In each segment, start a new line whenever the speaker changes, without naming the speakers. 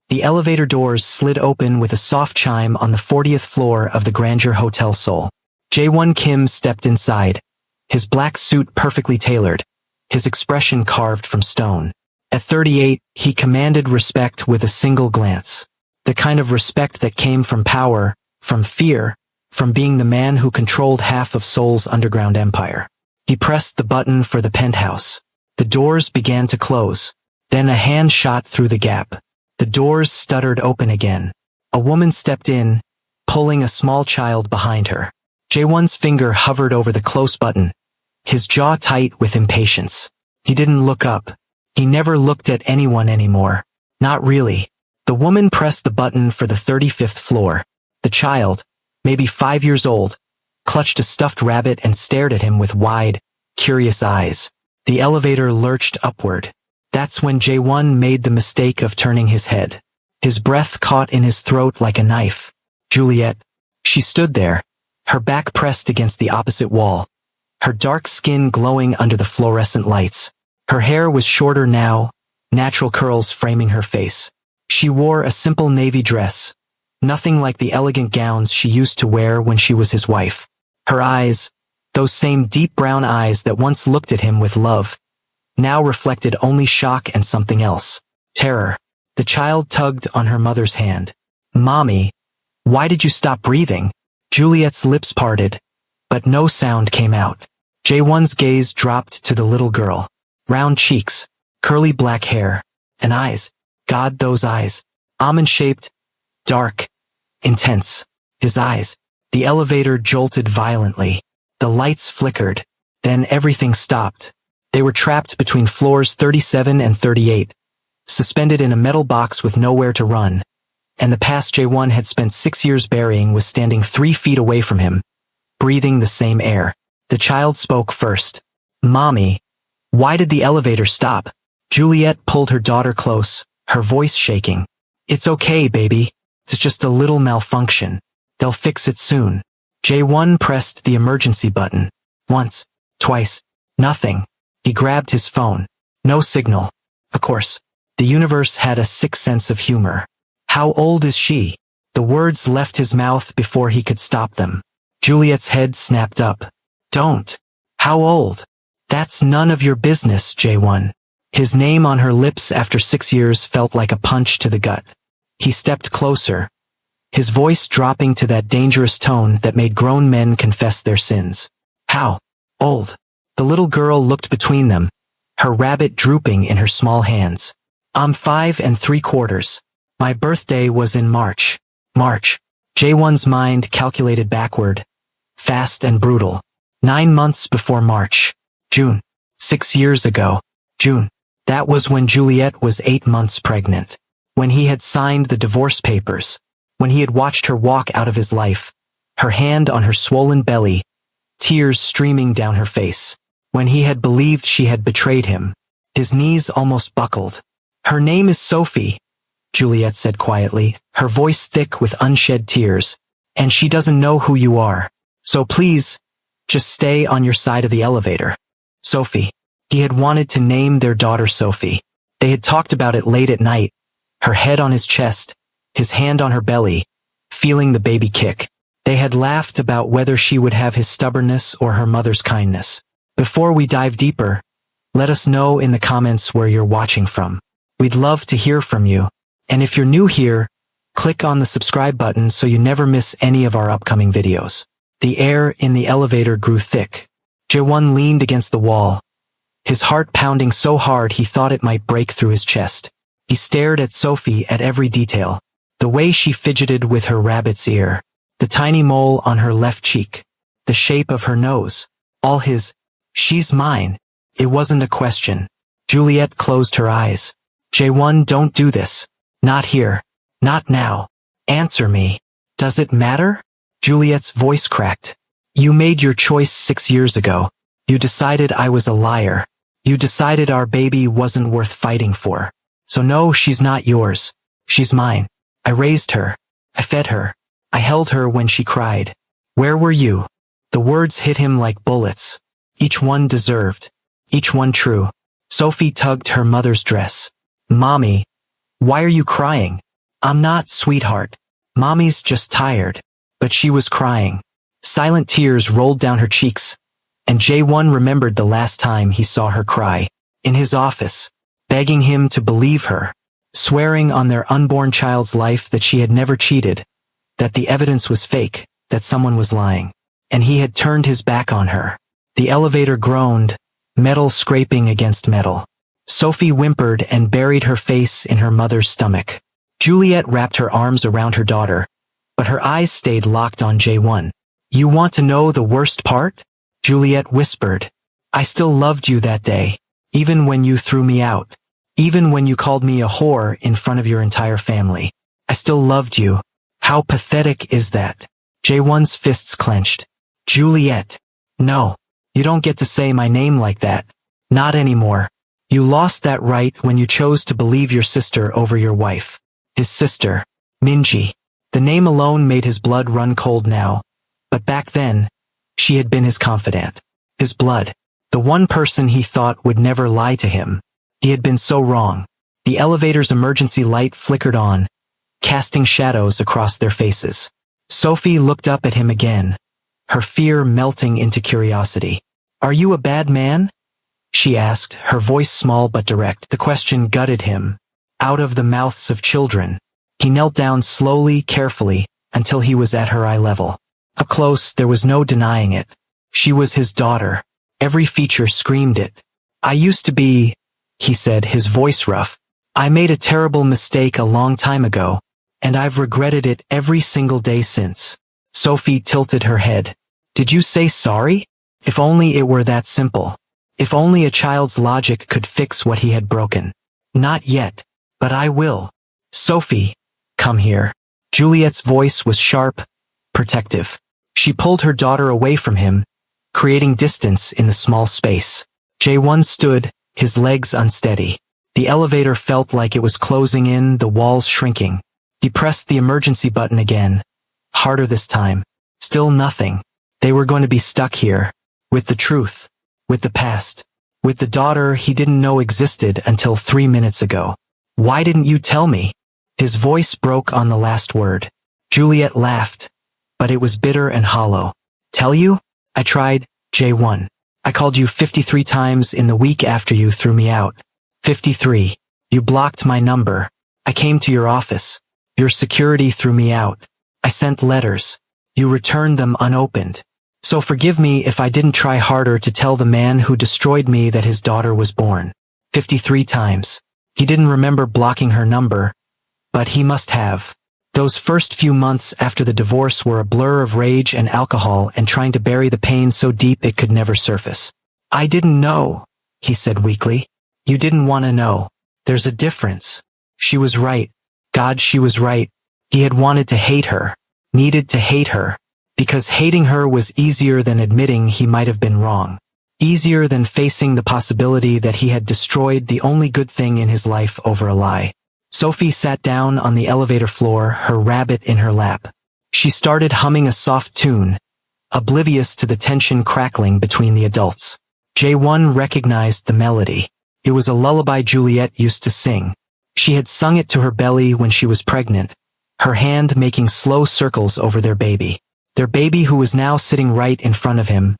The elevator doors slid open with a soft chime on the 40th floor of the Grandeur Hotel Seoul. Jae-won Kim stepped inside, his black suit perfectly tailored, his expression carved from stone. At 38, he commanded respect with a single glance. The kind of respect that came from power, from fear, from being the man who controlled half of Seoul's underground empire. He pressed the button for the penthouse. The doors began to close. Then a hand shot through the gap. The doors stuttered open again. A woman stepped in, pulling a small child behind her. Jae-won's finger hovered over the close button, his jaw tight with impatience. He didn't look up. He never looked at anyone anymore. Not really. The woman pressed the button for the 35th floor. The child, maybe 5 years old, clutched a stuffed rabbit and stared at him with wide, curious eyes. The elevator lurched upward. That's when Jae-won made the mistake of turning his head. His breath caught in his throat like a knife. Juliet. She stood there, her back pressed against the opposite wall, her dark skin glowing under the fluorescent lights. Her hair was shorter now, natural curls framing her face. She wore a simple navy dress, nothing like the elegant gowns she used to wear when she was his wife. Her eyes, those same deep brown eyes that once looked at him with love, now reflected only shock and something else. Terror. The child tugged on her mother's hand. Mommy, why did you stop breathing? Juliet's lips parted, but no sound came out. Jae-won's gaze dropped to the little girl. Round cheeks, curly black hair, and eyes. God, those eyes. Almond-shaped, dark, intense. His eyes. The elevator jolted violently. The lights flickered. Then everything stopped. They were trapped between floors 37 and 38, suspended in a metal box with nowhere to run. And the past Jae-won had spent 6 years burying was standing 3 feet away from him, breathing the same air. The child spoke first. Mommy, why did the elevator stop? Juliet pulled her daughter close, her voice shaking. It's okay, baby. It's just a little malfunction. They'll fix it soon. Jae-won pressed the emergency button. Once, twice, nothing. He grabbed his phone. No signal. Of course, the universe had a sick sense of humor. How old is she? The words left his mouth before he could stop them. Juliet's head snapped up. Don't. How old? That's none of your business, Jae-won. His name on her lips after 6 years felt like a punch to the gut. He stepped closer, his voice dropping to that dangerous tone that made grown men confess their sins. How old? The little girl looked between them, her rabbit drooping in her small hands. I'm 5 3/4. My birthday was in March. March. Jae-won's mind calculated backward, fast and brutal. 9 months before March. June. 6 years ago. June. That was when Juliet was 8 months pregnant. When he had signed the divorce papers. When he had watched her walk out of his life, her hand on her swollen belly, tears streaming down her face. When he had believed she had betrayed him, his knees almost buckled. Her name is Sophie, Juliet said quietly, her voice thick with unshed tears, and she doesn't know who you are. So please, just stay on your side of the elevator. Sophie. He had wanted to name their daughter Sophie. They had talked about it late at night, her head on his chest, his hand on her belly, feeling the baby kick. They had laughed about whether she would have his stubbornness or her mother's kindness. Before we dive deeper, let us know in the comments where you're watching from. We'd love to hear from you. And if you're new here, click on the subscribe button so you never miss any of our upcoming videos. The air in the elevator grew thick. Jae-won leaned against the wall, his heart pounding so hard he thought it might break through his chest. He stared at Sophie at every detail. The way she fidgeted with her rabbit's ear, the tiny mole on her left cheek, the shape of her nose, all his, she's mine. It wasn't a question. Juliet closed her eyes. Jae-won, don't do this. Not here. Not now. Answer me. Does it matter? Juliet's voice cracked. You made your choice 6 years ago. You decided I was a liar. You decided our baby wasn't worth fighting for. So no, she's not yours. She's mine. I raised her. I fed her. I held her when she cried. Where were you? The words hit him like bullets. Each one deserved. Each one true. Sophie tugged her mother's dress. Mommy, why are you crying? I'm not, sweetheart. Mommy's just tired. But she was crying. Silent tears rolled down her cheeks, and J1 remembered the last time he saw her cry. In his office, begging him to believe her, swearing on their unborn child's life that she had never cheated, that the evidence was fake, that someone was lying. And he had turned his back on her. The elevator groaned, metal scraping against metal. Sophie whimpered and buried her face in her mother's stomach. Juliet wrapped her arms around her daughter, but her eyes stayed locked on J1. You want to know the worst part? Juliet whispered. I still loved you that day, even when you threw me out. Even when you called me a whore in front of your entire family. I still loved you. How pathetic is that? J1's fists clenched. Juliet. No. You don't get to say my name like that. Not anymore. You lost that right when you chose to believe your sister over your wife. His sister. Minji. The name alone made his blood run cold now. But back then, she had been his confidant. His blood. The one person he thought would never lie to him. He had been so wrong. The elevator's emergency light flickered on, casting shadows across their faces. Sophie looked up at him again, her fear melting into curiosity. Are you a bad man? She asked, her voice small but direct. The question gutted him. Out of the mouths of children. He knelt down slowly, carefully, until he was at her eye level. Up close, there was no denying it. She was his daughter. Every feature screamed it. I used to be, he said, his voice rough. I made a terrible mistake a long time ago, and I've regretted it every single day since. Sophie tilted her head. Did you say sorry? If only it were that simple. If only a child's logic could fix what he had broken. Not yet, but I will. Sophie, come here. Juliet's voice was sharp, protective. She pulled her daughter away from him, creating distance in the small space. J1 stood, his legs unsteady. The elevator felt like it was closing in, the walls shrinking. He pressed the emergency button again. Harder this time. Still nothing. They were going to be stuck here. With the truth. With the past. With the daughter he didn't know existed until 3 minutes ago. Why didn't you tell me? His voice broke on the last word. Juliet laughed. But it was bitter and hollow. Tell you? I tried, J1. I called you 53 times in the week after you threw me out. 53. You blocked my number. I came to your office. Your security threw me out. I sent letters. You returned them unopened. So forgive me if I didn't try harder to tell the man who destroyed me that his daughter was born. 53 times. He didn't remember blocking her number, but he must have. Those first few months after the divorce were a blur of rage and alcohol and trying to bury the pain so deep it could never surface. I didn't know, he said weakly. You didn't want to know. There's a difference. She was right. God, she was right. He had wanted to hate her, needed to hate her, because hating her was easier than admitting he might have been wrong. Easier than facing the possibility that he had destroyed the only good thing in his life over a lie. Sophie sat down on the elevator floor, her rabbit in her lap. She started humming a soft tune, oblivious to the tension crackling between the adults. J1 recognized the melody. It was a lullaby Juliet used to sing. She had sung it to her belly when she was pregnant, her hand making slow circles over their baby who was now sitting right in front of him,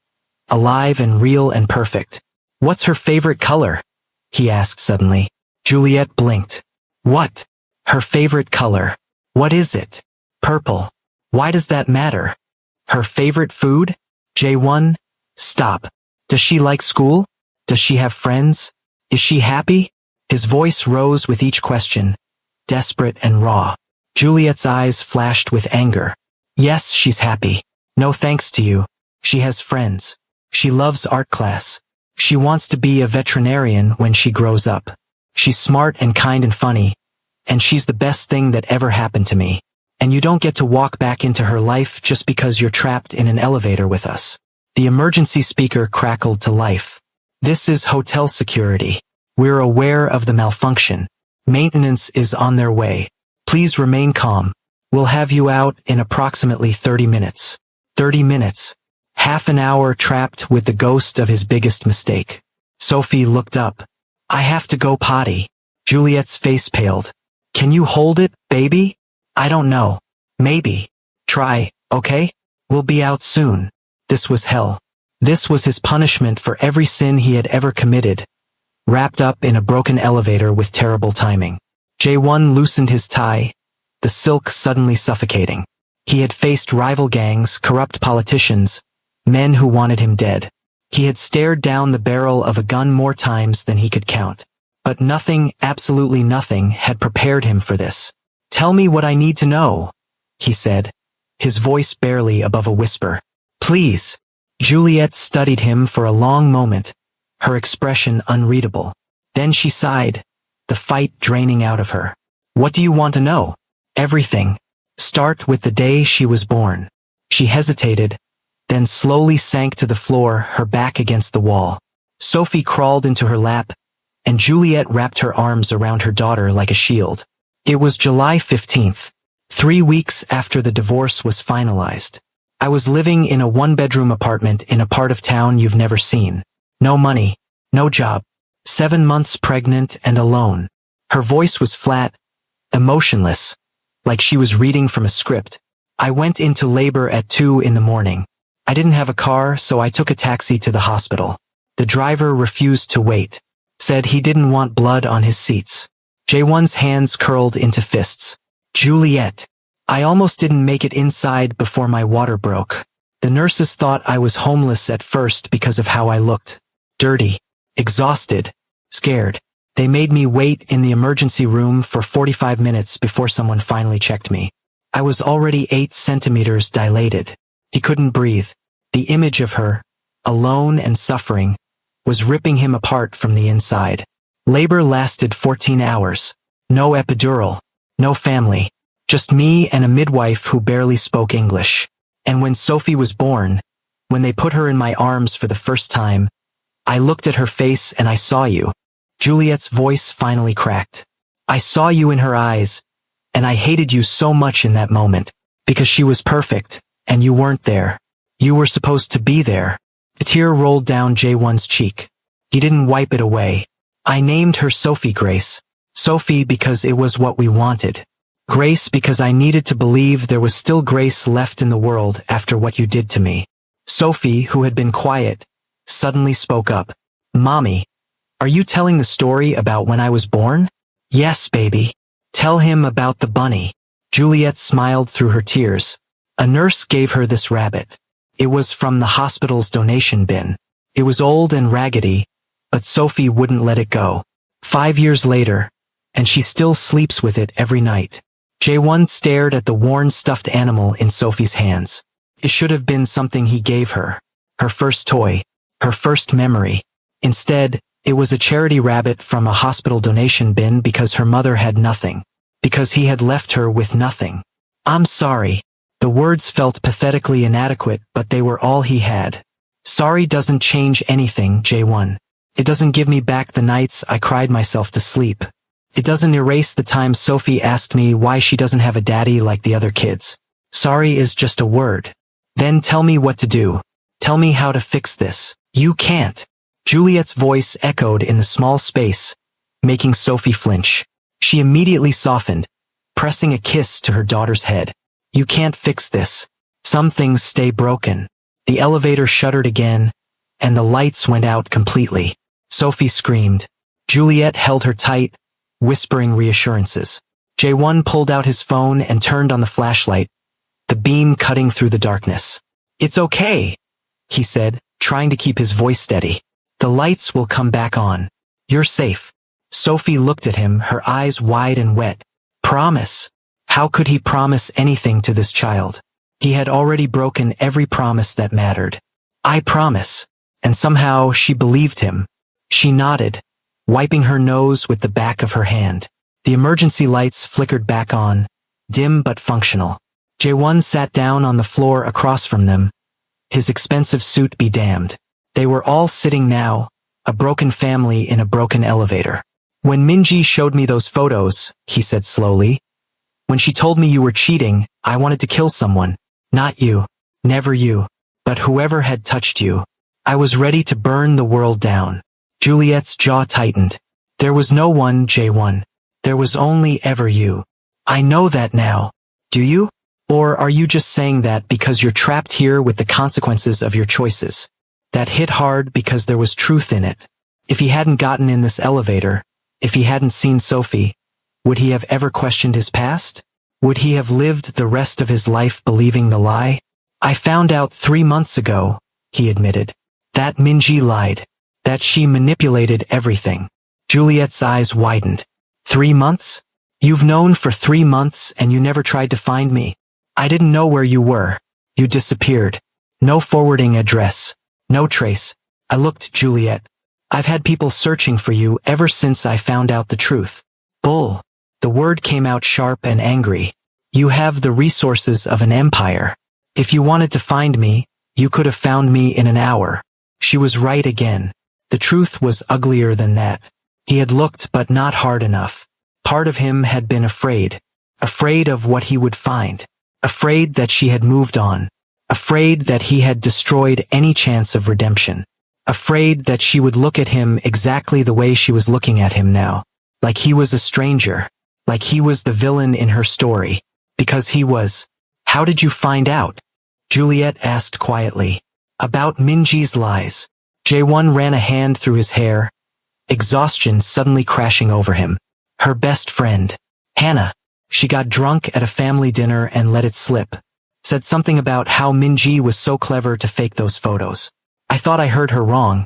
alive and real and perfect. What's her favorite color? He asked suddenly. Juliet blinked. What? Her favorite color. What is it? Purple. Why does that matter? Her favorite food? J1? Stop. Does she like school? Does she have friends? Is she happy? His voice rose with each question, desperate and raw. Juliet's eyes flashed with anger. Yes, she's happy. No thanks to you. She has friends. She loves art class. She wants to be a veterinarian when she grows up. She's smart and kind and funny. And she's the best thing that ever happened to me. And you don't get to walk back into her life just because you're trapped in an elevator with us. The emergency speaker crackled to life. This is hotel security. We're aware of the malfunction. Maintenance is on their way. Please remain calm. We'll have you out in approximately 30 minutes. 30 minutes. Half an hour trapped with the ghost of his biggest mistake. Sophie looked up. I have to go potty. Juliet's face paled. Can you hold it, baby? I don't know. Maybe. Try, okay? We'll be out soon. This was hell. This was his punishment for every sin he had ever committed, wrapped up in a broken elevator with terrible timing. Jae-won loosened his tie, the silk suddenly suffocating. He had faced rival gangs, corrupt politicians, men who wanted him dead. He had stared down the barrel of a gun more times than he could count. But nothing, absolutely nothing, had prepared him for this. Tell me what I need to know, he said, his voice barely above a whisper. Please. Juliet studied him for a long moment, her expression unreadable. Then she sighed, the fight draining out of her. What do you want to know? Everything. Start with the day she was born. She hesitated, then slowly sank to the floor, her back against the wall. Sophie crawled into her lap, and Juliet wrapped her arms around her daughter like a shield. It was July 15th, 3 weeks after the divorce was finalized. I was living in a one-bedroom apartment in a part of town you've never seen. No money, no job. 7 months pregnant and alone. Her voice was flat, emotionless, like she was reading from a script. I went into labor at 2 in the morning. I didn't have a car, so I took a taxi to the hospital. The driver refused to wait, said he didn't want blood on his seats. Jae-won's hands curled into fists. Juliet. I almost didn't make it inside before my water broke. The nurses thought I was homeless at first because of how I looked. Dirty, exhausted, scared. They made me wait in the emergency room for 45 minutes before someone finally checked me. I was already 8 centimeters dilated. He couldn't breathe. The image of her, alone and suffering, was ripping him apart from the inside. Labor lasted 14 hours. No epidural. No family. Just me and a midwife who barely spoke English. And when Sophie was born, when they put her in my arms for the first time, I looked at her face and I saw you. Juliet's voice finally cracked. I saw you in her eyes, and I hated you so much in that moment, because she was perfect, and you weren't there. You were supposed to be there. A tear rolled down Jae-won's cheek. He didn't wipe it away. I named her Sophie Grace. Sophie because it was what we wanted. Grace because I needed to believe there was still grace left in the world after what you did to me. Sophie, who had been quiet, suddenly spoke up. Mommy, are you telling the story about when I was born? Yes, baby. Tell him about the bunny. Juliet smiled through her tears. A nurse gave her this rabbit. It was from the hospital's donation bin. It was old and raggedy, but Sophie wouldn't let it go. 5 years later, and she still sleeps with it every night. Jae-won stared at the worn stuffed animal in Sophie's hands. It should have been something he gave her. Her first toy. Her first memory. Instead, it was a charity rabbit from a hospital donation bin because her mother had nothing. Because he had left her with nothing. I'm sorry. The words felt pathetically inadequate, but they were all he had. Sorry doesn't change anything, Jae-won. It doesn't give me back the nights I cried myself to sleep. It doesn't erase the time Sophie asked me why she doesn't have a daddy like the other kids. Sorry is just a word. Then tell me what to do. Tell me how to fix this. You can't. Juliet's voice echoed in the small space, making Sophie flinch. She immediately softened, pressing a kiss to her daughter's head. You can't fix this. Some things stay broken. The elevator shuddered again, and the lights went out completely. Sophie screamed. Juliet held her tight, whispering reassurances. Jae-won pulled out his phone and turned on the flashlight, the beam cutting through the darkness. It's okay, he said, trying to keep his voice steady. The lights will come back on. You're safe. Sophie looked at him, her eyes wide and wet. Promise. How could he promise anything to this child? He had already broken every promise that mattered. I promise. And somehow she believed him. She nodded, wiping her nose with the back of her hand. The emergency lights flickered back on, dim but functional. Jae-won sat down on the floor across from them, his expensive suit be damned. They were all sitting now, a broken family in a broken elevator. When Minji showed me those photos, he said slowly, when she told me you were cheating, I wanted to kill someone. Not you. Never you. But whoever had touched you. I was ready to burn the world down. Juliet's jaw tightened. There was no one, Jae-won. There was only ever you. I know that now. do you? Or are you just saying that because you're trapped here with the consequences of your choices? That hit hard because there was truth in it. If he hadn't gotten in this elevator, if he hadn't seen Sophie, would he have ever questioned his past? Would he have lived the rest of his life believing the lie? I found out 3 months ago, he admitted, that Minji lied, that she manipulated everything. Juliet's eyes widened. 3 months? You've known for 3 months and you never tried to find me. I didn't know where you were. You disappeared. No forwarding address. No trace. I looked, Juliet. I've had people searching for you ever since I found out the truth. Bull. The word came out sharp and angry. You have the resources of an empire. If you wanted to find me, you could have found me in an hour. She was right again. The truth was uglier than that. He had looked but not hard enough. Part of him had been afraid. Afraid of what he would find. Afraid that she had moved on. Afraid that he had destroyed any chance of redemption. Afraid that she would look at him exactly the way she was looking at him now. Like he was a stranger. Like he was the villain in her story. Because he was. How did you find out? Juliet asked quietly. About Minji's lies. Jae-won ran a hand through his hair. Exhaustion suddenly crashing over him. Her best friend. Hannah. She got drunk at a family dinner and let it slip. Said something about how Minji was so clever to fake those photos. I thought I heard her wrong,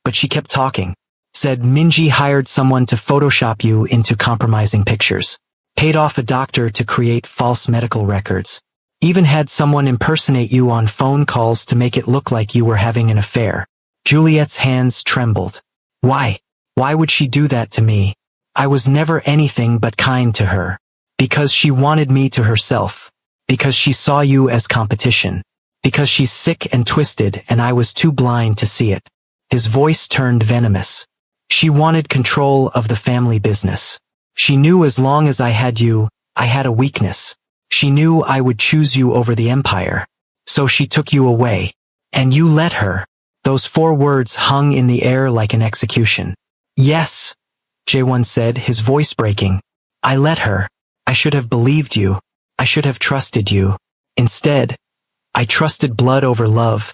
but she kept talking. Said Minji hired someone to Photoshop you into compromising pictures. Paid off a doctor to create false medical records. Even had someone impersonate you on phone calls to make it look like you were having an affair. Juliet's hands trembled. Why? Why would she do that to me? I was never anything but kind to her. Because she wanted me to herself. Because she saw you as competition. Because she's sick and twisted and I was too blind to see it. His voice turned venomous. She wanted control of the family business. She knew as long as I had you, I had a weakness. She knew I would choose you over the empire. So she took you away. And you let her. Those 4 words hung in the air like an execution. Yes, Jae-won said, his voice breaking. I let her. I should have believed you. I should have trusted you. Instead, I trusted blood over love,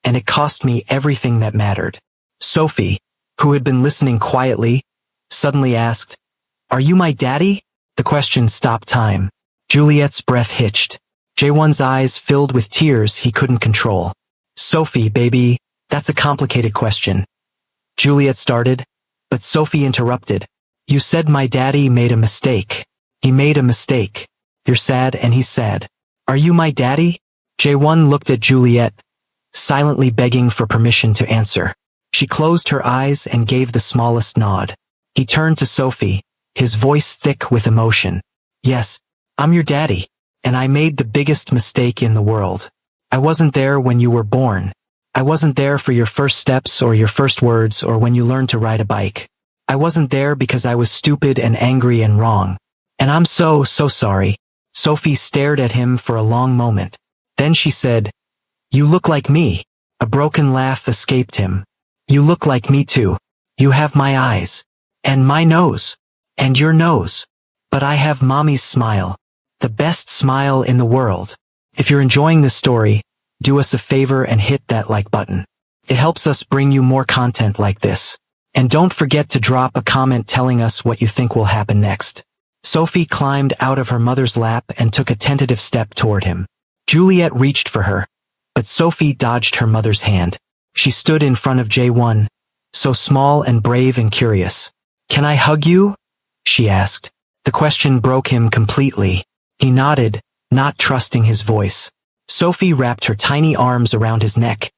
and it cost me everything that mattered. Sophie, who had been listening quietly, suddenly asked, Are you my daddy? The question stopped time. Juliet's breath hitched. Jae-won's eyes filled with tears he couldn't control. Sophie, baby, that's a complicated question. Juliet started, but Sophie interrupted. You said my daddy made a mistake. He made a mistake. You're sad and he's sad. Are you my daddy? Jae-won looked at Juliet, silently begging for permission to answer. She closed her eyes and gave the smallest nod. He turned to Sophie, his voice thick with emotion. Yes, I'm your daddy, and I made the biggest mistake in the world. I wasn't there when you were born. I wasn't there for your first steps or your first words or when you learned to ride a bike. I wasn't there because I was stupid and angry and wrong. And I'm so sorry. Sophie stared at him for a long moment. Then she said, You look like me. A broken laugh escaped him. You look like me too. You have my eyes. And my nose. And your nose. But I have mommy's smile. The best smile in the world. If you're enjoying this story, do us a favor and hit that like button. It helps us bring you more content like this. And don't forget to drop a comment telling us what you think will happen next. Sophie climbed out of her mother's lap and took a tentative step toward him. Juliet reached for her, but Sophie dodged her mother's hand. She stood in front of Jae-won, so small and brave and curious. Can I hug you? She asked. The question broke him completely. He nodded, not trusting his voice. Sophie wrapped her tiny arms around his neck,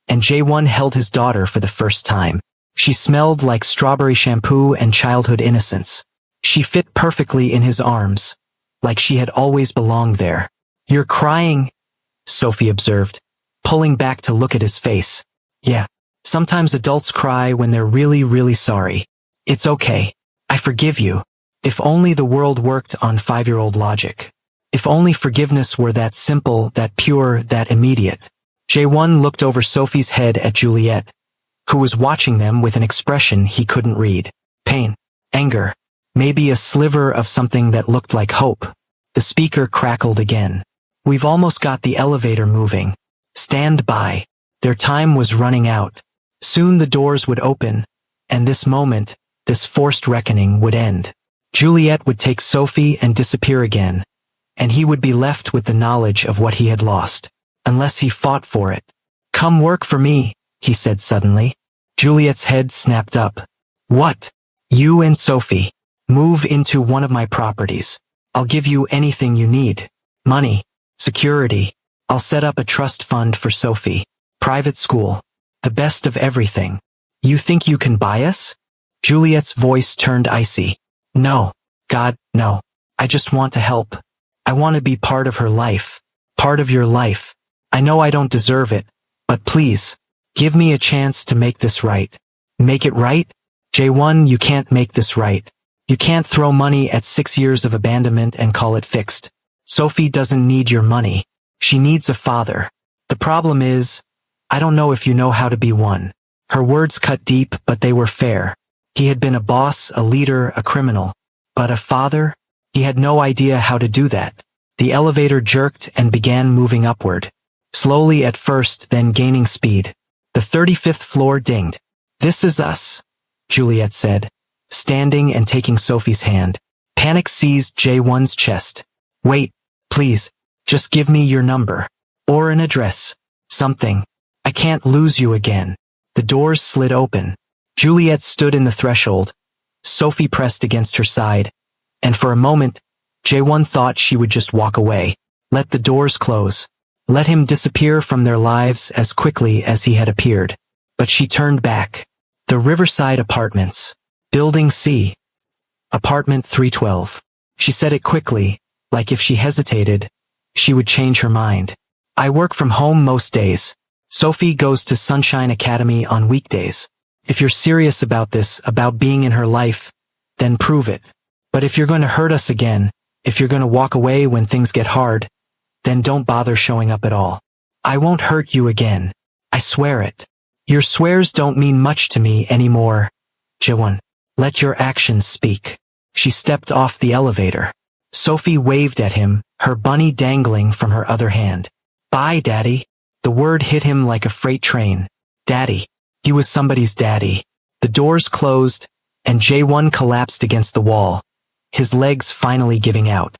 and Jae-won held his daughter for the first time. She smelled like strawberry shampoo and childhood innocence. She fit perfectly in his arms, like she had always belonged there. You're crying, Sophie observed, pulling back to look at his face. Yeah, sometimes adults cry when they're really sorry. It's okay. I forgive you. If only the world worked on 5-year-old logic. If only forgiveness were that simple, that pure, that immediate. Jae-won looked over Sophie's head at Juliet, who was watching them with an expression he couldn't read. Pain, anger, maybe a sliver of something that looked like hope. The speaker crackled again. We've almost got the elevator moving. Stand by. Their time was running out. Soon the doors would open, and this moment, this forced reckoning would end. Juliet would take Sophie and disappear again, and he would be left with the knowledge of what he had lost, unless he fought for it. Come work for me, he said suddenly. Juliet's head snapped up. What? You and Sophie. Move into one of my properties. I'll give you anything you need. Money. Security. I'll set up a trust fund for Sophie. Private school. The best of everything. You think you can buy us? Juliet's voice turned icy. No. God, no. I just want to help. I want to be part of her life. Part of your life. I know I don't deserve it, but please, give me a chance to make this right. Make it right? J1, you can't make this right. You can't throw money at 6 years of abandonment and call it fixed. Sophie doesn't need your money. She needs a father. The problem is, I don't know if you know how to be one. Her words cut deep, but they were fair. He had been a boss, a leader, a criminal. But a father? He had no idea how to do that. The elevator jerked and began moving upward. Slowly at first, then gaining speed. The 35th floor dinged. This is us, Juliet said, standing and taking Sophie's hand. Panic seized J1's chest. Wait, please, just give me your number. Or an address. Something. I can't lose you again. The doors slid open. Juliet stood in the threshold. Sophie pressed against her side. And for a moment, J1 thought she would just walk away. Let the doors close. Let him disappear from their lives as quickly as he had appeared. But she turned back. The Riverside Apartments. Building C. Apartment 312. She said it quickly, like if she hesitated, she would change her mind. I work from home most days. Sophie goes to Sunshine Academy on weekdays. If you're serious about this, about being in her life, then prove it. But if you're going to hurt us again, if you're going to walk away when things get hard, then don't bother showing up at all. I won't hurt you again. I swear it. Your swears don't mean much to me anymore. J1, let your actions speak. She stepped off the elevator. Sophie waved at him, her bunny dangling from her other hand. Bye, Daddy. The word hit him like a freight train. Daddy. He was somebody's daddy. The doors closed, and J1 collapsed against the wall, his legs finally giving out.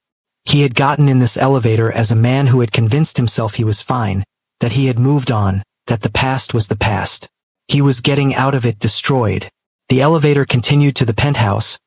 He had gotten in this elevator as a man who had convinced himself he was fine, that he had moved on, that the past was the past. He was getting out of it destroyed. The elevator continued to the penthouse,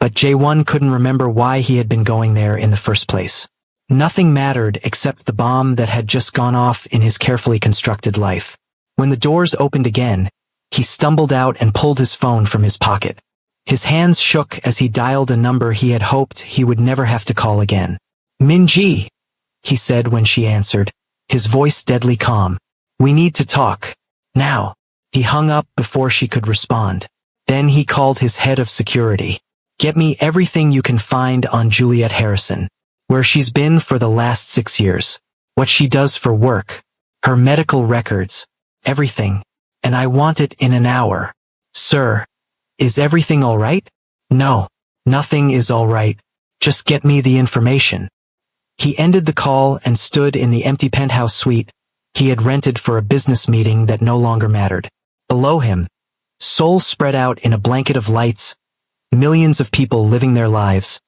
but J1 couldn't remember why he had been going there in the first place. Nothing mattered except the bomb that had just gone off in his carefully constructed life. When the doors opened again, he stumbled out and pulled his phone from his pocket. His hands shook as he dialed a number he had hoped he would never have to call again. Minji, he said when she answered, his voice deadly calm. We need to talk. Now. He hung up before she could respond. Then he called his head of security. Get me everything you can find on Juliet Harrison. Where she's been for the last 6 years. What she does for work. Her medical records. Everything. And I want it in an hour. Sir. Is everything all right? No. Nothing is all right. Just get me the information. He ended the call and stood in the empty penthouse suite he had rented for a business meeting that no longer mattered. Below him, Seoul spread out in a blanket of lights, millions of people living their lives,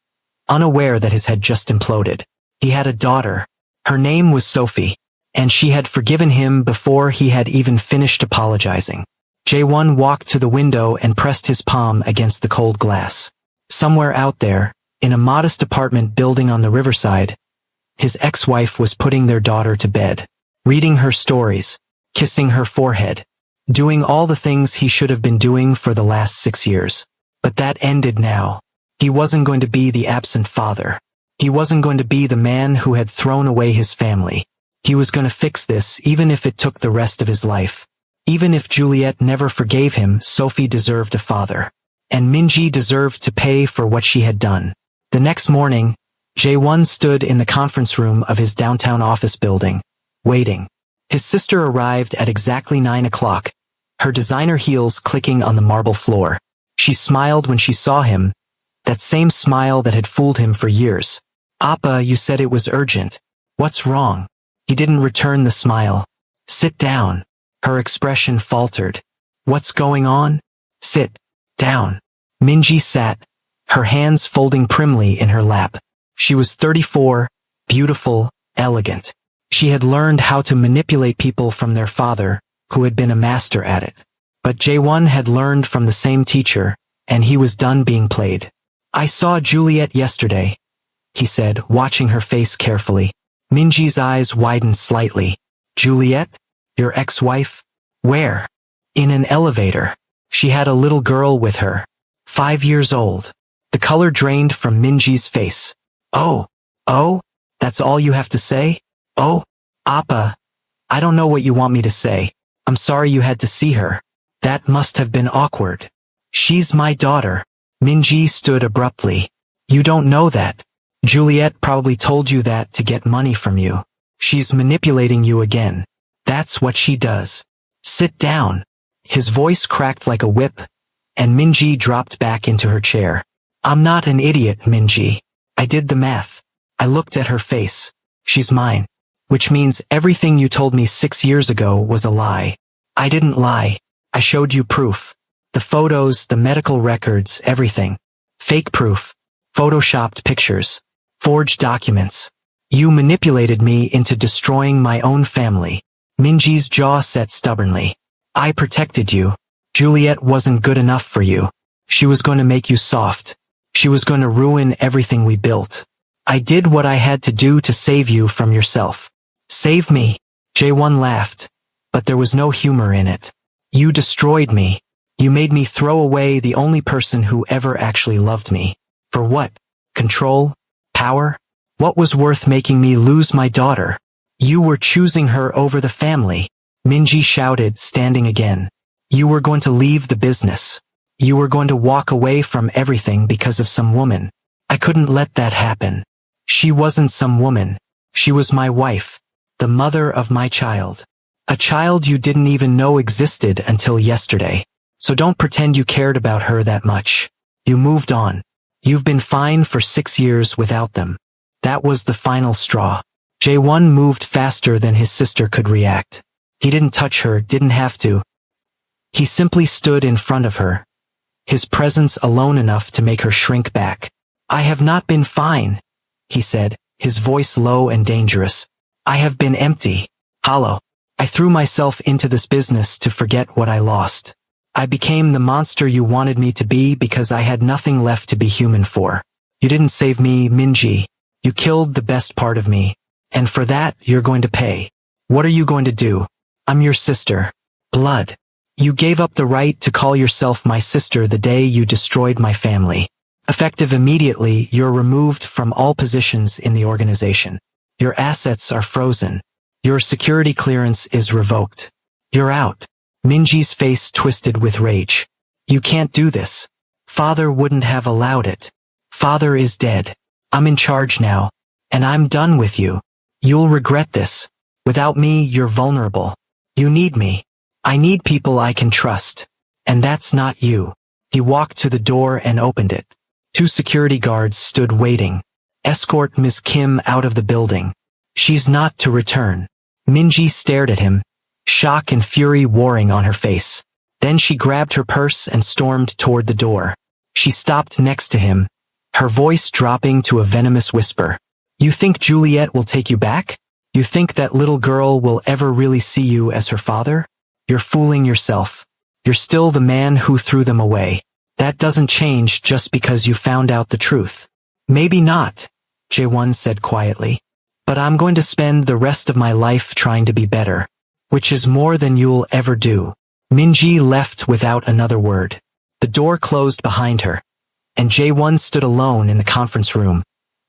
unaware that his had just imploded. He had a daughter. Her name was Sophie, and she had forgiven him before he had even finished apologizing. J1 walked to the window and pressed his palm against the cold glass. Somewhere out there, in a modest apartment building on the riverside, his ex-wife was putting their daughter to bed, reading her stories, kissing her forehead, doing all the things he should have been doing for the last 6 years. But that ended now. He wasn't going to be the absent father. He wasn't going to be the man who had thrown away his family. He was going to fix this even if it took the rest of his life. Even if Juliet never forgave him, Sophie deserved a father. And Minji deserved to pay for what she had done. The next morning, J1 stood in the conference room of his downtown office building, waiting. His sister arrived at exactly 9 o'clock, her designer heels clicking on the marble floor. She smiled when she saw him, that same smile that had fooled him for years. Appa, you said it was urgent. What's wrong? He didn't return the smile. Sit down. Her expression faltered. What's going on? Sit down. Minji sat, her hands folding primly in her lap. She was 34, beautiful, elegant. She had learned how to manipulate people from their father, who had been a master at it. But Jae-won had learned from the same teacher, and he was done being played. I saw Juliet yesterday, he said, watching her face carefully. Minji's eyes widened slightly. Juliet? Your ex-wife? Where? In an elevator. She had a little girl with her. 5 years old. The color drained from Minji's face. Oh, that's all you have to say? Oh, Appa, I don't know what you want me to say. I'm sorry you had to see her. That must have been awkward. She's my daughter. Minji stood abruptly. You don't know that. Juliet probably told you that to get money from you. She's manipulating you again. That's what she does. Sit down. His voice cracked like a whip, and Minji dropped back into her chair. I'm not an idiot, Minji. I did the math. I looked at her face. She's mine. Which means everything you told me 6 years ago was a lie. I didn't lie. I showed you proof. The photos, the medical records, everything. Fake proof. Photoshopped pictures. Forged documents. You manipulated me into destroying my own family. Minji's jaw set stubbornly. I protected you. Juliet wasn't good enough for you. She was going to make you soft. She was going to ruin everything we built. I did what I had to do to save you from yourself. Save me. Jae-won laughed, but there was no humor in it. You destroyed me. You made me throw away the only person who ever actually loved me. For what? Control? Power? What was worth making me lose my daughter? You were choosing her over the family. Minji shouted, standing again. You were going to leave the business. You were going to walk away from everything because of some woman. I couldn't let that happen. She wasn't some woman. She was my wife. The mother of my child. A child you didn't even know existed until yesterday. So don't pretend you cared about her that much. You moved on. You've been fine for 6 years without them. That was the final straw. Jae-won moved faster than his sister could react. He didn't touch her, didn't have to. He simply stood in front of her. His presence alone enough to make her shrink back. I have not been fine, he said, his voice low and dangerous. I have been empty, hollow. I threw myself into this business to forget what I lost. I became the monster you wanted me to be because I had nothing left to be human for. You didn't save me, Minji. You killed the best part of me. And for that, you're going to pay. What are you going to do? I'm your sister. Blood. You gave up the right to call yourself my sister the day you destroyed my family. Effective immediately, you're removed from all positions in the organization. Your assets are frozen. Your security clearance is revoked. You're out. Minji's face twisted with rage. You can't do this. Father wouldn't have allowed it. Father is dead. I'm in charge now. And I'm done with you. You'll regret this. Without me, you're vulnerable. You need me. I need people I can trust. And that's not you. He walked to the door and opened it. 2 security guards stood waiting. Escort Ms. Kim out of the building. She's not to return. Minji stared at him, shock and fury warring on her face. Then she grabbed her purse and stormed toward the door. She stopped next to him, her voice dropping to a venomous whisper. You think Juliet will take you back? You think that little girl will ever really see you as her father? You're fooling yourself. You're still the man who threw them away. That doesn't change just because you found out the truth. Maybe not, Jae-won said quietly. But I'm going to spend the rest of my life trying to be better. Which is more than you'll ever do. Minji left without another word. The door closed behind her, and Jae-won stood alone in the conference room,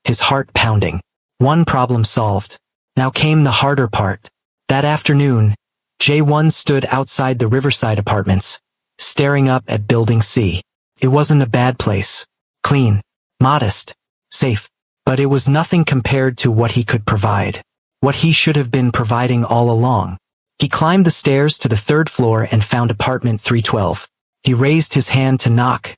his heart pounding. One problem solved. Now came the harder part. That afternoon, Jae-won stood outside the Riverside apartments, staring up at Building C. It wasn't a bad place. Clean, modest, safe. But it was nothing compared to what he could provide. What he should have been providing all along. He climbed the stairs to the 3rd floor and found apartment 312. He raised his hand to knock,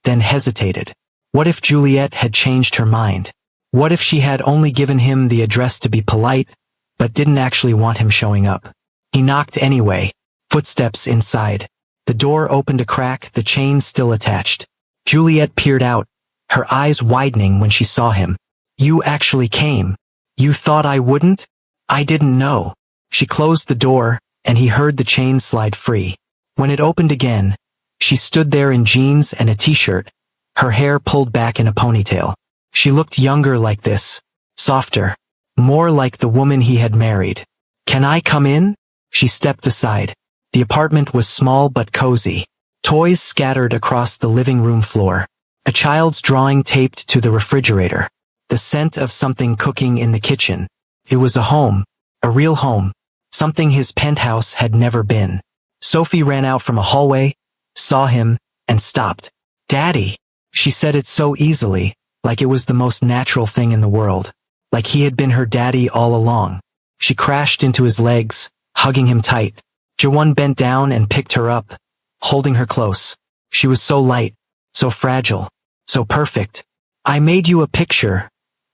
then hesitated. What if Juliet had changed her mind? What if she had only given him the address to be polite, but didn't actually want him showing up? He knocked anyway. Footsteps inside. The door opened a crack, the chain still attached. Juliet peered out, her eyes widening when she saw him. You actually came. You thought I wouldn't? I didn't know. She closed the door, and he heard the chain slide free. When it opened again, she stood there in jeans and a t-shirt, her hair pulled back in a ponytail. She looked younger like this, softer, more like the woman he had married. Can I come in? She stepped aside. The apartment was small but cozy. Toys scattered across the living room floor. A child's drawing taped to the refrigerator. The scent of something cooking in the kitchen. It was a home, a real home, something his penthouse had never been. Sophie ran out from a hallway, saw him, and stopped. Daddy! She said it so easily, like it was the most natural thing in the world. Like he had been her daddy all along. She crashed into his legs, hugging him tight. Jaewon bent down and picked her up, holding her close. She was so light, so fragile, so perfect. I made you a picture,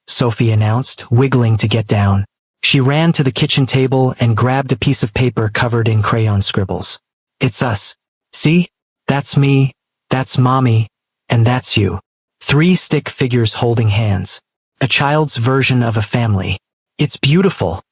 Sophie announced, wiggling to get down. She ran to the kitchen table and grabbed a piece of paper covered in crayon scribbles. It's us. See? That's me, that's Mommy, and that's you. 3 stick figures holding hands. A child's version of a family. It's beautiful,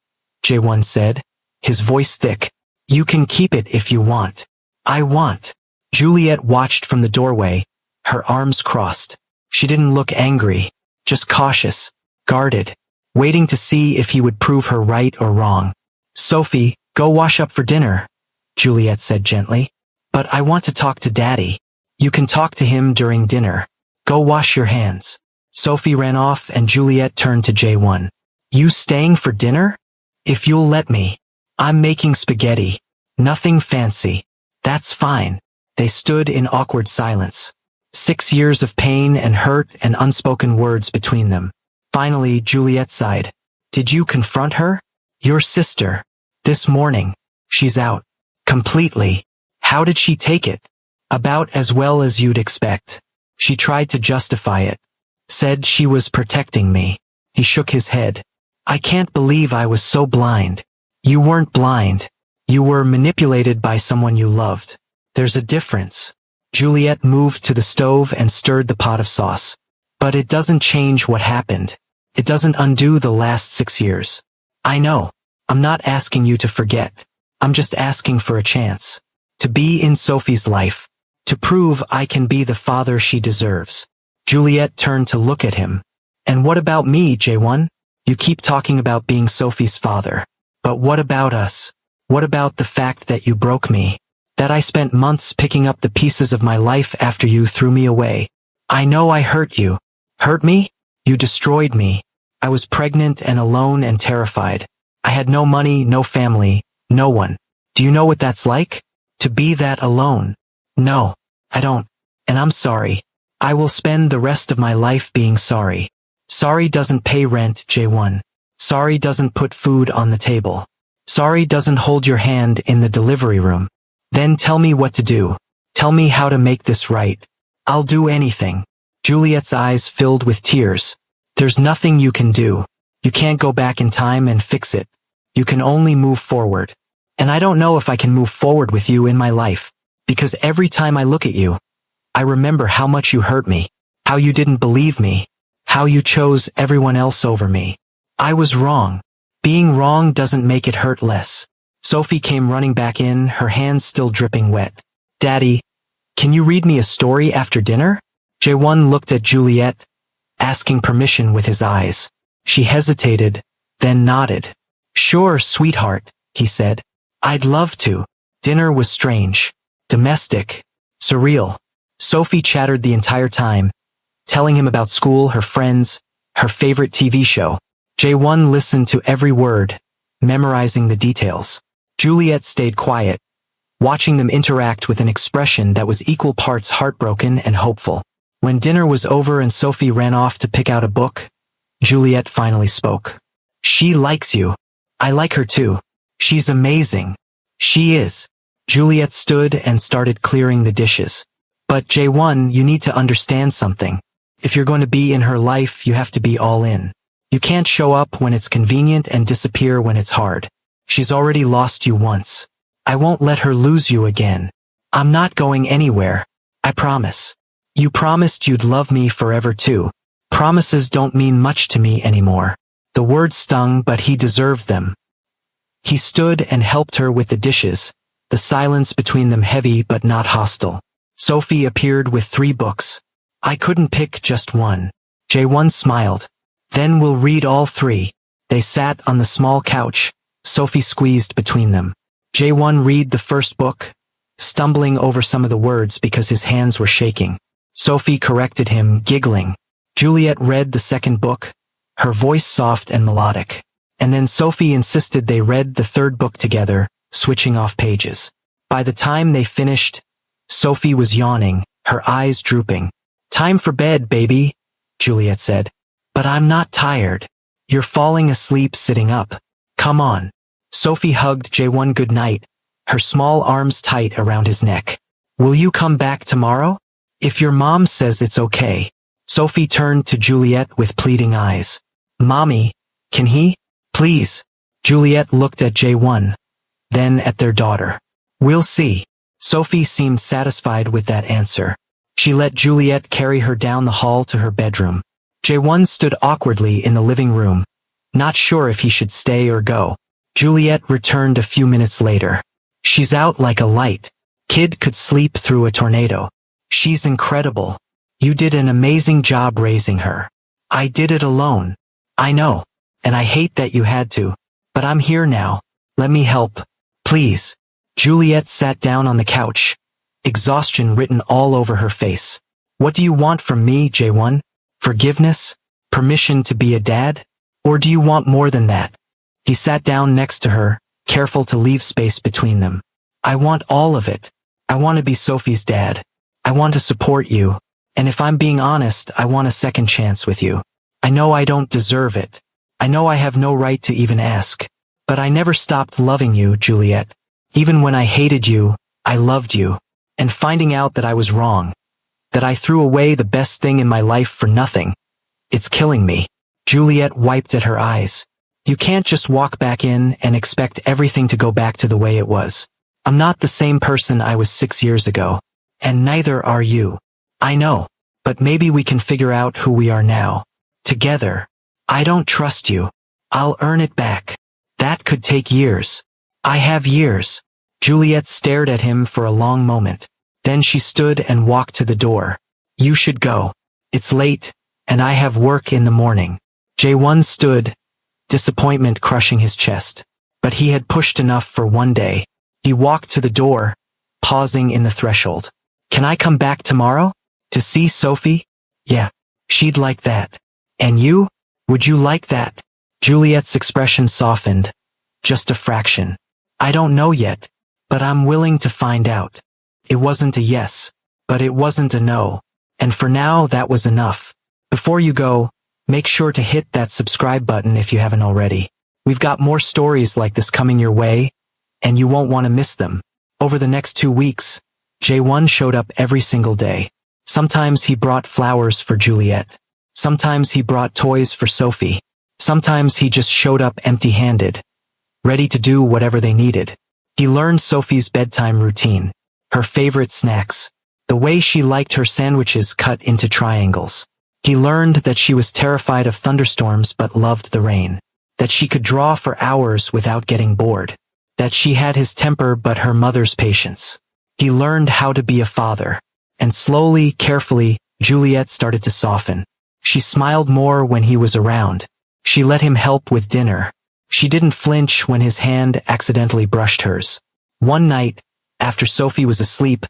Jaewon said, his voice thick. You can keep it if you want. I want. Juliet watched from the doorway, her arms crossed. She didn't look angry, just cautious, guarded, waiting to see if he would prove her right or wrong. Sophie, go wash up for dinner, Juliet said gently. But I want to talk to Daddy. You can talk to him during dinner. Go wash your hands. Sophie ran off and Juliet turned to Jaewon. You staying for dinner? If you'll let me. I'm making spaghetti. Nothing fancy. That's fine. They stood in awkward silence. 6 years of pain and hurt and unspoken words between them. Finally, Juliet sighed. Did you confront her? Your sister. This morning. She's out. Completely. How did she take it? About as well as you'd expect. She tried to justify it. Said she was protecting me. He shook his head. I can't believe I was so blind. You weren't blind. You were manipulated by someone you loved. There's a difference. Juliet moved to the stove and stirred the pot of sauce. But it doesn't change what happened. It doesn't undo the last 6 years. I know. I'm not asking you to forget. I'm just asking for a chance. To be in Sophie's life. To prove I can be the father she deserves. Juliet turned to look at him. And what about me, Jaewon? You keep talking about being Sophie's father. But what about us? What about the fact that you broke me? That I spent months picking up the pieces of my life after you threw me away? I know I hurt you. Hurt me? You destroyed me. I was pregnant and alone and terrified. I had no money, no family, no one. Do you know what that's like? To be that alone? No, I don't. And I'm sorry. I will spend the rest of my life being sorry. Sorry doesn't pay rent, Jaewon. Sorry doesn't put food on the table. Sorry doesn't hold your hand in the delivery room. Then tell me what to do. Tell me how to make this right. I'll do anything. Juliet's eyes filled with tears. There's nothing you can do. You can't go back in time and fix it. You can only move forward. And I don't know if I can move forward with you in my life. Because every time I look at you, I remember how much you hurt me. How you didn't believe me. How you chose everyone else over me. I was wrong. Being wrong doesn't make it hurt less. Sophie came running back in, her hands still dripping wet. Daddy, can you read me a story after dinner? Jaewon looked at Juliet, asking permission with his eyes. She hesitated, then nodded. Sure, sweetheart, he said. I'd love to. Dinner was strange. Domestic. Surreal. Sophie chattered the entire time, telling him about school, her friends, her favorite TV show. Jaewon listened to every word, memorizing the details. Juliet stayed quiet, watching them interact with an expression that was equal parts heartbroken and hopeful. When dinner was over and Sophie ran off to pick out a book, Juliet finally spoke. She likes you. I like her too. She's amazing. She is. Juliet stood and started clearing the dishes. But Jaewon, you need to understand something. If you're going to be in her life, you have to be all in. You can't show up when it's convenient and disappear when it's hard. She's already lost you once. I won't let her lose you again. I'm not going anywhere. I promise. You promised you'd love me forever too. Promises don't mean much to me anymore. The words stung, but he deserved them. He stood and helped her with the dishes, the silence between them heavy but not hostile. Sophie appeared with 3 books. I couldn't pick just one. Jae-won smiled. Then we'll read all 3. They sat on the small couch, Sophie squeezed between them. Jae-won read the first book, stumbling over some of the words because his hands were shaking. Sophie corrected him, giggling. Juliet read the second book, her voice soft and melodic. And then Sophie insisted they read the third book together, switching off pages. By the time they finished, Sophie was yawning, her eyes drooping. Time for bed, baby, Juliet said. But I'm not tired. You're falling asleep sitting up. Come on. Sophie hugged Jae-won goodnight, her small arms tight around his neck. Will you come back tomorrow? If your mom says it's okay. Sophie turned to Juliet with pleading eyes. Mommy, can he? Please. Juliet looked at Jae-won, then at their daughter. We'll see. Sophie seemed satisfied with that answer. She let Juliet carry her down the hall to her bedroom. Jae-won stood awkwardly in the living room, not sure if he should stay or go. Juliet returned a few minutes later. She's out like a light. Kid could sleep through a tornado. She's incredible. You did an amazing job raising her. I did it alone. I know. And I hate that you had to. But I'm here now. Let me help. Please. Juliet sat down on the couch, exhaustion written all over her face. What do you want from me, Jae-won? Forgiveness? Permission to be a dad? Or do you want more than that? He sat down next to her, careful to leave space between them. I want all of it. I want to be Sophie's dad. I want to support you. And if I'm being honest, I want a second chance with you. I know I don't deserve it. I know I have no right to even ask. But I never stopped loving you, Juliet. Even when I hated you, I loved you. And finding out that I was wrong, that I threw away the best thing in my life for nothing, it's killing me. Juliet wiped at her eyes. You can't just walk back in and expect everything to go back to the way it was. I'm not the same person I was 6 years ago. And neither are you. I know. But maybe we can figure out who we are now. Together. I don't trust you. I'll earn it back. That could take years. I have years. Juliet stared at him for a long moment. Then she stood and walked to the door. You should go. It's late, and I have work in the morning. Jae-won stood, disappointment crushing his chest. But he had pushed enough for one day. He walked to the door, pausing in the threshold. Can I come back tomorrow? To see Sophie? Yeah, she'd like that. And you? Would you like that? Juliet's expression softened. Just a fraction. I don't know yet, but I'm willing to find out. It wasn't a yes, but it wasn't a no. And for now, that was enough. Before you go, make sure to hit that subscribe button if you haven't already. We've got more stories like this coming your way, and you won't want to miss them. Over the next 2 weeks, Jae-won showed up every single day. Sometimes he brought flowers for Juliet. Sometimes he brought toys for Sophie. Sometimes he just showed up empty-handed, ready to do whatever they needed. He learned Sophie's bedtime routine, her favorite snacks, the way she liked her sandwiches cut into triangles. He learned that she was terrified of thunderstorms but loved the rain, that she could draw for hours without getting bored, that she had his temper but her mother's patience. He learned how to be a father, and slowly, carefully, Juliet started to soften. She smiled more when he was around. She let him help with dinner. She didn't flinch when his hand accidentally brushed hers. One night, after Sophie was asleep,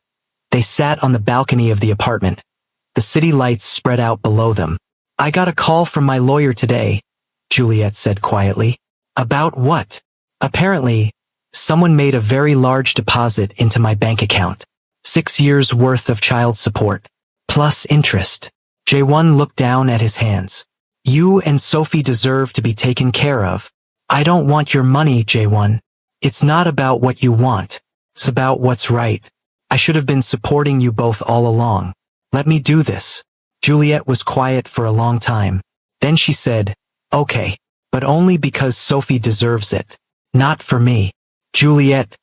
they sat on the balcony of the apartment. The city lights spread out below them. I got a call from my lawyer today, Juliet said quietly. About what? Apparently, someone made a very large deposit into my bank account. 6 years worth of child support. Plus interest. Jae-won looked down at his hands. You and Sophie deserve to be taken care of. I don't want your money, Jae-won. It's not about what you want. It's about what's right. I should have been supporting you both all along. Let me do this. Juliet was quiet for a long time. Then she said, "Okay, but only because Sophie deserves it. Not for me." "Juliet,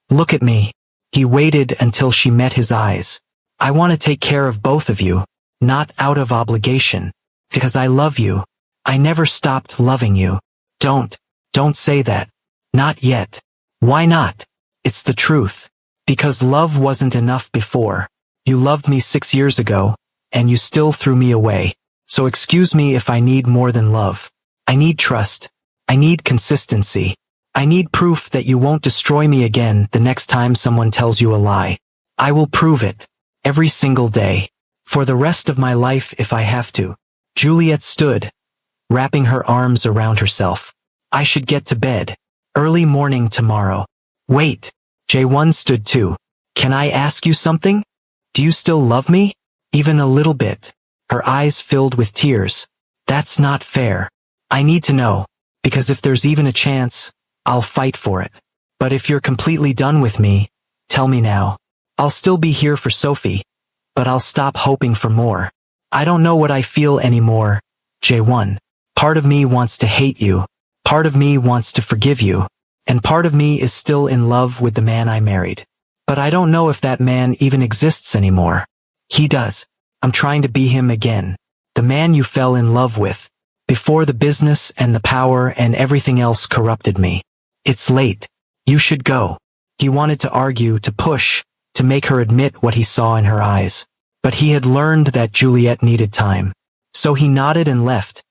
look at me." He waited until she met his eyes. "I want to take care of both of you, not out of obligation. Because I love you. I never stopped loving you." Don't say that. Not yet." "Why not?" "It's the truth. Because love wasn't enough before. You loved me 6 years ago, and you still threw me away. So excuse me if I need more than love. I need trust. I need consistency. I need proof that you won't destroy me again the next time someone tells you a lie. I will prove it. Every single day. For the rest of my life if I have to." Juliet stood, wrapping her arms around herself. "I should get to bed. Early morning tomorrow." "Wait." Jae-won stood too. "Can I ask you something? Do you still love me? Even a little bit?" Her eyes filled with tears. "That's not fair. I need to know. Because if there's even a chance, I'll fight for it. But if you're completely done with me, tell me now. I'll still be here for Sophie, but I'll stop hoping for more. I don't know what I feel anymore, Jae-won. Part of me wants to hate you, part of me wants to forgive you, and part of me is still in love with the man I married. But I don't know if that man even exists anymore. He does. I'm trying to be him again. The man you fell in love with, before the business and the power and everything else corrupted me. It's late. You should go." He wanted to argue, to push, to make her admit what he saw in her eyes. But he had learned that Juliet needed time. So he nodded and left,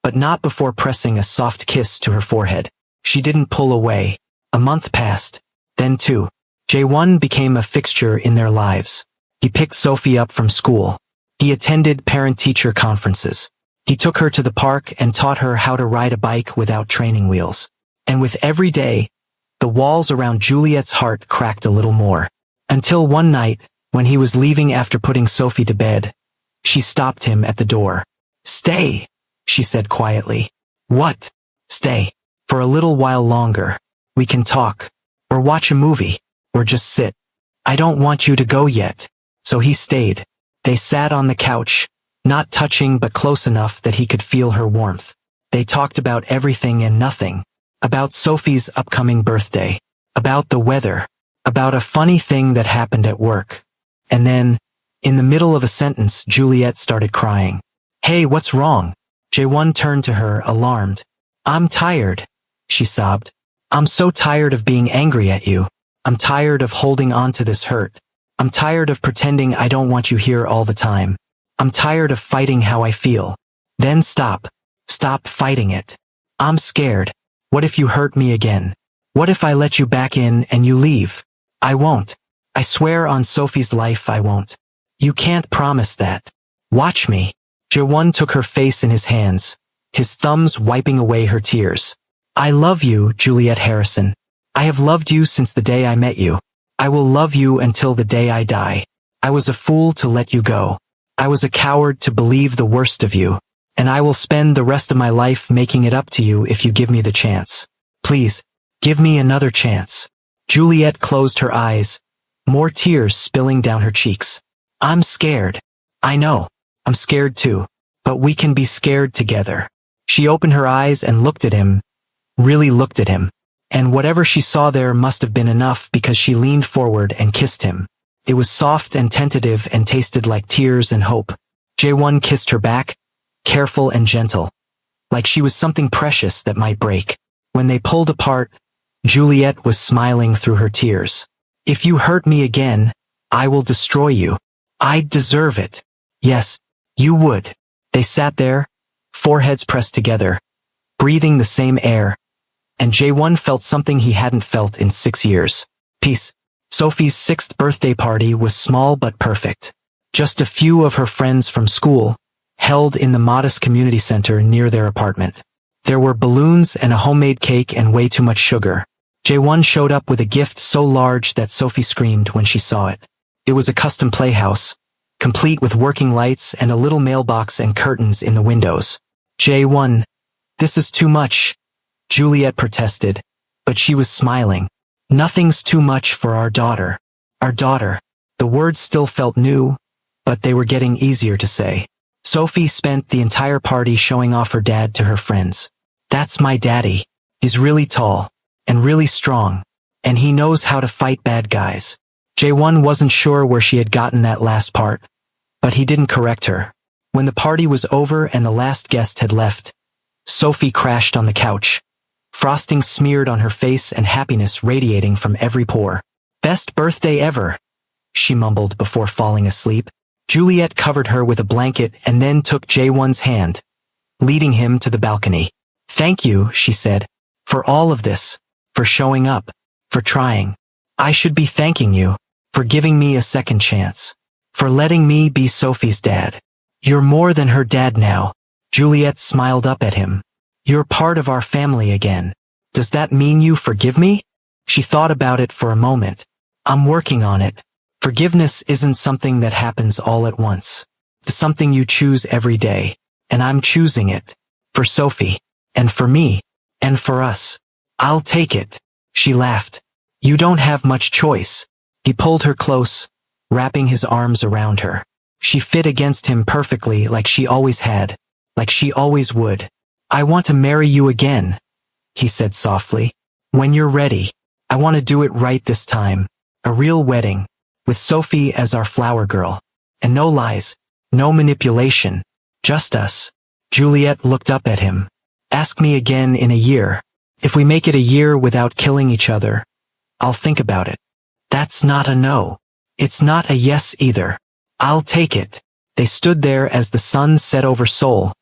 but not before pressing a soft kiss to her forehead. She didn't pull away. A month passed. Then two. Jae-won became a fixture in their lives. He picked Sophie up from school. He attended parent-teacher conferences. He took her to the park and taught her how to ride a bike without training wheels. And with every day, the walls around Juliet's heart cracked a little more. Until one night, when he was leaving after putting Sophie to bed, she stopped him at the door. "Stay," she said quietly. "What?" "Stay. For a little while longer. We can talk. Or watch a movie. Or just sit. I don't want you to go yet." So he stayed. They sat on the couch, not touching but close enough that he could feel her warmth. They talked about everything and nothing. About Sophie's upcoming birthday. About the weather. About a funny thing that happened at work. And then, in the middle of a sentence, Juliet started crying. "Hey, what's wrong?" Jae-won turned to her, alarmed. "I'm tired," she sobbed. "I'm so tired of being angry at you. I'm tired of holding on to this hurt. I'm tired of pretending I don't want you here all the time. I'm tired of fighting how I feel." "Then stop. Stop fighting it. I'm scared. What if you hurt me again? What if I let you back in and you leave?" "I won't. I swear on Sophie's life I won't." "You can't promise that. Watch me." Jae-won took her face in his hands, his thumbs wiping away her tears. "I love you, Juliet Harrison. I have loved you since the day I met you. I will love you until the day I die. I was a fool to let you go. I was a coward to believe the worst of you. And I will spend the rest of my life making it up to you if you give me the chance. Please, give me another chance." Juliet closed her eyes, more tears spilling down her cheeks. "I'm scared. I know. I'm scared too. But we can be scared together." She opened her eyes and looked at him, really looked at him. And whatever she saw there must have been enough because she leaned forward and kissed him. It was soft and tentative and tasted like tears and hope. Jae-won kissed her back, careful and gentle, like she was something precious that might break. When they pulled apart, Juliet was smiling through her tears. "If you hurt me again, I will destroy you. I'd deserve it." "Yes, you would." They sat there, foreheads pressed together, breathing the same air, and Jae-won felt something he hadn't felt in 6 years. Peace. Sophie's 6th birthday party was small but perfect. Just a few of her friends from school, held in the modest community center near their apartment. There were balloons and a homemade cake and way too much sugar. Jae-won showed up with a gift so large that Sophie screamed when she saw it. It was a custom playhouse, complete with working lights and a little mailbox and curtains in the windows. Jae-won, "This is too much," Juliet protested, but she was smiling. "Nothing's too much for our daughter. Our daughter." The words still felt new, but they were getting easier to say. Sophie spent the entire party showing off her dad to her friends. That's my daddy. He's really tall and really strong, and he knows how to fight bad guys. Jae-won wasn't sure where she had gotten that last part, but he didn't correct her. When the party was over and the last guest had left, Sophie crashed on the couch, frosting smeared on her face and happiness radiating from every pore. Best birthday ever, she mumbled before falling asleep. Juliet covered her with a blanket and then took Jae-won's hand, leading him to the balcony. Thank you, she said, for all of this, for showing up, for trying. I should be thanking you, for giving me a second chance, for letting me be Sophie's dad. You're more than her dad now. Juliet smiled up at him. You're part of our family again. Does that mean you forgive me? She thought about it for a moment. I'm working on it. Forgiveness isn't something that happens all at once. It's something you choose every day, and I'm choosing it. For Sophie, and for me, and for us. I'll take it. She laughed. You don't have much choice. He pulled her close, wrapping his arms around her. She fit against him perfectly like she always had, like she always would. I want to marry you again, he said softly. When you're ready. I want to do it right this time. A real wedding, with Sophie as our flower girl. And no lies, no manipulation, just us. Juliet looked up at him. Ask me again in a year. If we make it a year without killing each other, I'll think about it. That's not a no. It's not a yes either. I'll take it. They stood there as the sun set over Seoul,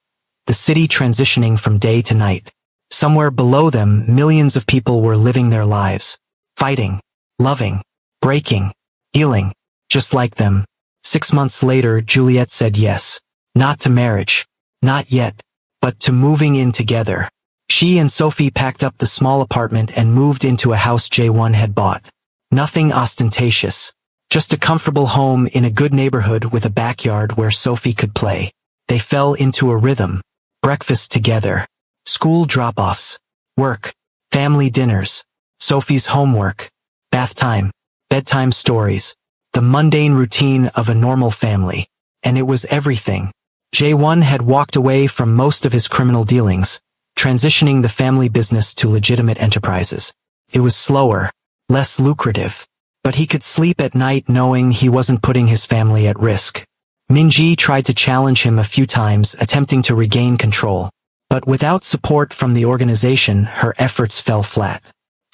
the city transitioning from day to night. Somewhere below them, millions of people were living their lives, fighting, loving, breaking, healing, just like them. 6 months later, Juliet said yes, not to marriage, not yet, but to moving in together. She and Sophie packed up the small apartment and moved into a house Jae-won had bought. Nothing ostentatious, just a comfortable home in a good neighborhood with a backyard where Sophie could play. They fell into a rhythm. Breakfast together, school drop-offs, work, family dinners, Sophie's homework, bath time, bedtime stories, the mundane routine of a normal family. And it was everything. Jae-won had walked away from most of his criminal dealings, transitioning the family business to legitimate enterprises. It was slower, less lucrative, but he could sleep at night knowing he wasn't putting his family at risk. Minji tried to challenge him a few times, attempting to regain control, but without support from the organization, her efforts fell flat.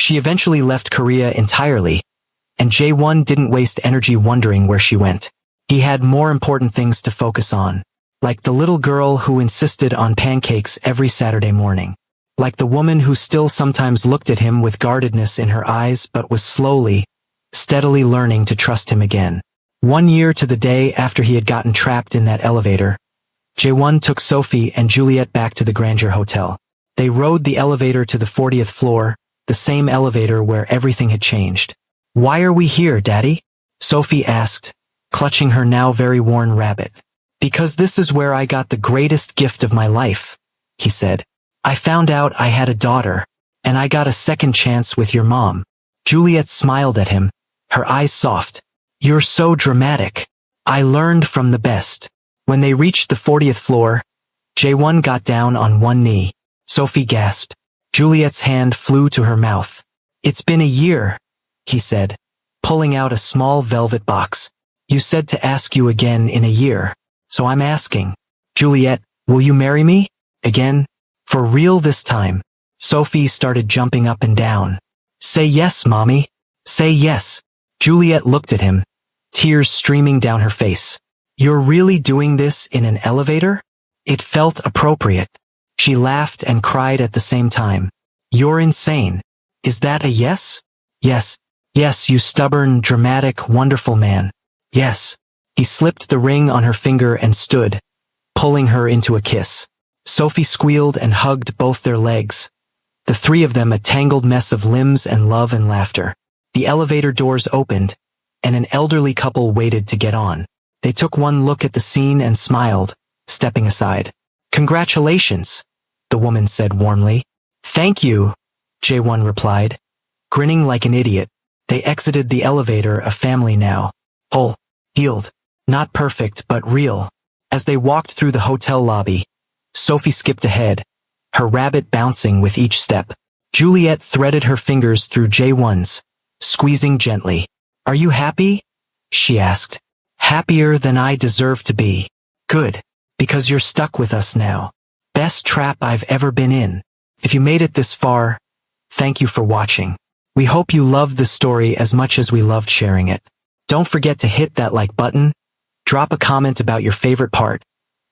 She eventually left Korea entirely, and Jae-won didn't waste energy wondering where she went. He had more important things to focus on, like the little girl who insisted on pancakes every Saturday morning, like the woman who still sometimes looked at him with guardedness in her eyes but was slowly, steadily learning to trust him again. 1 year to the day after he had gotten trapped in that elevator, Jae-won took Sophie and Juliet back to the Grandeur Hotel. They rode the elevator to the 40th floor, the same elevator where everything had changed. Why are we here, Daddy? Sophie asked, clutching her now very worn rabbit. Because this is where I got the greatest gift of my life, he said. I found out I had a daughter, and I got a second chance with your mom. Juliet smiled at him, her eyes soft. You're so dramatic. I learned from the best. When they reached the 40th floor, Jae-won got down on one knee. Sophie gasped. Juliet's hand flew to her mouth. It's been a year, he said, pulling out a small velvet box. You said to ask you again in a year, so I'm asking. Juliet, will you marry me? Again? For real this time? Sophie started jumping up and down. Say yes, Mommy. Say yes. Juliet looked at him, tears streaming down her face. You're really doing this in an elevator? It felt appropriate. She laughed and cried at the same time. You're insane. Is that a yes? Yes. Yes, you stubborn, dramatic, wonderful man. Yes. He slipped the ring on her finger and stood, pulling her into a kiss. Sophie squealed and hugged both their legs, the three of them a tangled mess of limbs and love and laughter. The elevator doors opened, and an elderly couple waited to get on. They took one look at the scene and smiled, stepping aside. Congratulations, the woman said warmly. Thank you, Jae-won replied. Grinning like an idiot, they exited the elevator, a family now. Whole, healed, not perfect but real. As they walked through the hotel lobby, Sophie skipped ahead, her rabbit bouncing with each step. Juliet threaded her fingers through J1's, squeezing gently. "Are you happy?" she asked. "Happier than I deserve to be." "Good, because you're stuck with us now. Best trap I've ever been in." If you made it this far, thank you for watching. We hope you loved this story as much as we loved sharing it. Don't forget to hit that like button, drop a comment about your favorite part,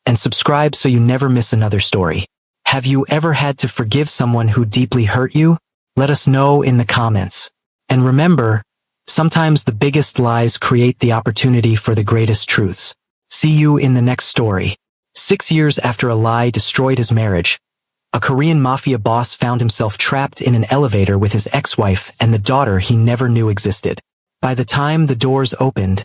and subscribe so you never miss another story. Have you ever had to forgive someone who deeply hurt you? Let us know in the comments. And remember, sometimes the biggest lies create the opportunity for the greatest truths. See you in the next story. 6 years after a lie destroyed his marriage, a Korean mafia boss found himself trapped in an elevator with his ex-wife and the daughter he never knew existed. By the time the doors opened,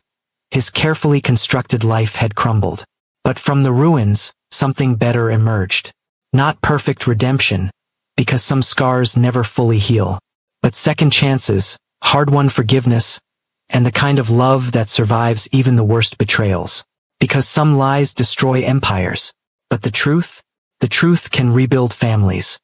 his carefully constructed life had crumbled. But from the ruins, something better emerged. Not perfect redemption, because some scars never fully heal, but second chances, hard-won forgiveness, and the kind of love that survives even the worst betrayals. Because some lies destroy empires, but the truth can rebuild families.